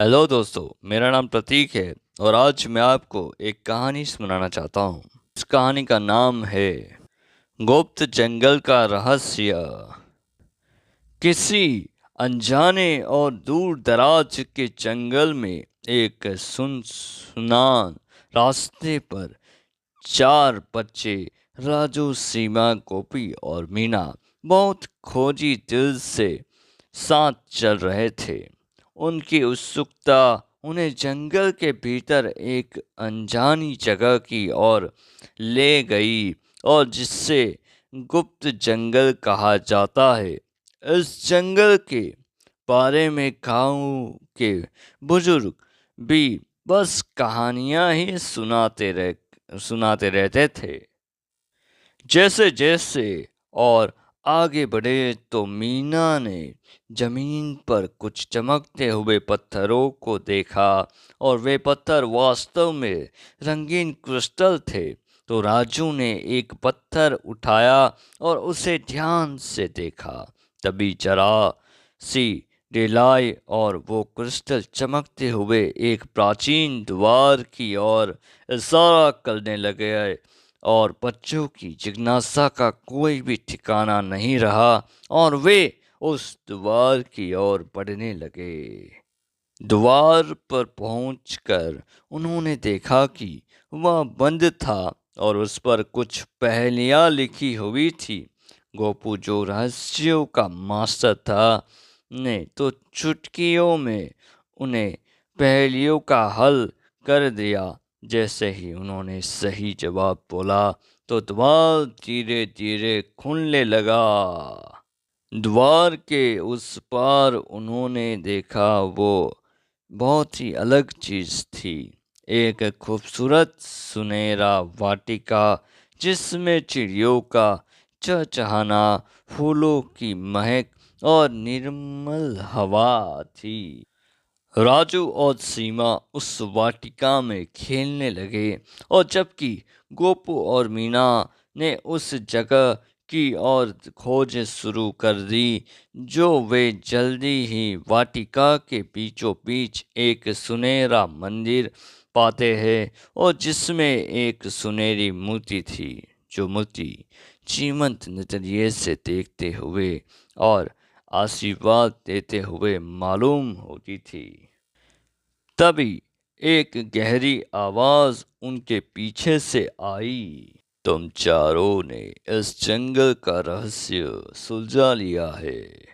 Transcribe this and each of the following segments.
Hello दोस्तों, मेरा नाम प्रतीक है और आज मैं आपको एक कहानी सुनाना चाहता हूँ। इस कहानी का नाम है गुप्त जंगल का रहस्य। किसी अनजाने और दूर दराज के जंगल में एक सुनसान रास्ते पर चार बच्चे राजू, सीमा, गोपी और मीना बहुत खोजी दिल से साथ चल रहे थे। उनकी उत्सुकता उन्हें जंगल के भीतर एक अनजानी जगह की ओर ले गई और जिससे गुप्त जंगल कहा जाता है। इस जंगल के बारे में गांव के बुजुर्ग भी बस कहानियां ही सुनाते रहते थे। जैसे जैसे और आगे बढ़े तो मीना ने जमीन पर कुछ चमकते हुए पत्थरों को देखा और वे पत्थर वास्तव में रंगीन क्रिस्टल थे। तो राजू ने एक पत्थर उठाया और उसे ध्यान से देखा। तभी जरा सी ढिलाई और वो क्रिस्टल चमकते हुए एक प्राचीन द्वार की ओर इशारा करने लगे और बच्चों की जिज्ञासा का कोई भी ठिकाना नहीं रहा और वे उस द्वार की ओर बढ़ने लगे। द्वार पर पहुंचकर उन्होंने देखा कि वह बंद था और उस पर कुछ पहेलियां लिखी हुई थी। गोपू, जो रहस्यों का मास्टर था, ने तो चुटकियों में उन्हें पहेलियों का हल कर दिया। जैसे ही उन्होंने सही जवाब बोला तो द्वार धीरे धीरे खुलने लगा। द्वार के उस पार उन्होंने देखा वो बहुत ही अलग चीज थी। एक खूबसूरत सुनहरा वाटिका जिसमें चिड़ियों का चहचहाना, फूलों की महक और निर्मल हवा थी। राजू और सीमा उस वाटिका में खेलने लगे और जबकि गोपू और मीना ने उस जगह की ओर खोज शुरू कर दी। जो वे जल्दी ही वाटिका के बीचों बीच एक सुनहरा मंदिर पाते हैं और जिसमें एक सुनहरी मूर्ति थी। जो मूर्ति जीवंत नजरिए से देखते हुए और आशीर्वाद देते हुए मालूम होती थी। तभी एक गहरी आवाज उनके पीछे से आई। तुम चारों ने इस जंगल का रहस्य सुलझा लिया है।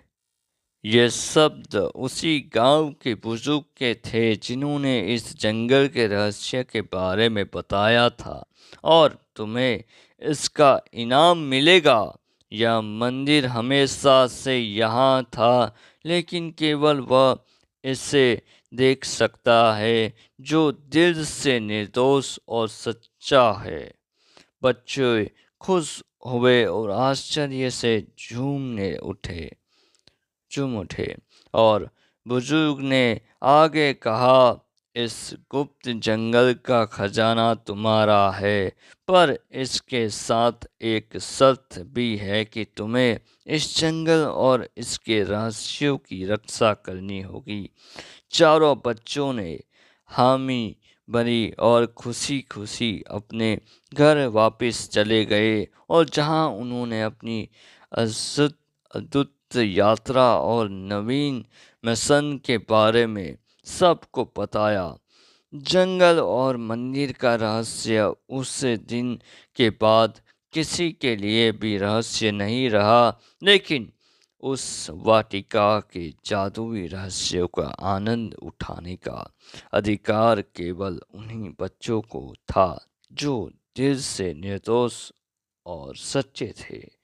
ये शब्द उसी गांव के बुजुर्ग के थे जिन्होंने इस जंगल के रहस्य के बारे में बताया था और तुम्हें इसका इनाम मिलेगा। यह मंदिर हमेशा से यहाँ था, लेकिन केवल वह इसे देख सकता है जो दिल से निर्दोष और सच्चा है। बच्चे खुश हुए और आश्चर्य से झूम उठे और बुजुर्ग ने आगे कहा, इस गुप्त जंगल का खजाना तुम्हारा है, पर इसके साथ एक शर्त भी है कि तुम्हें इस जंगल और इसके रहस्यों की रक्षा करनी होगी। चारों बच्चों ने हामी भरी और खुशी खुशी अपने घर वापस चले गए और जहां उन्होंने अपनी अद्भुत यात्रा और नवीन मिशन के बारे में सबको बताया। जंगल और मंदिर का रहस्य उस दिन के बाद किसी के लिए भी रहस्य नहीं रहा, लेकिन उस वाटिका के जादुई रहस्यों का आनंद उठाने का अधिकार केवल उन्हीं बच्चों को था जो दिल से निर्दोष और सच्चे थे।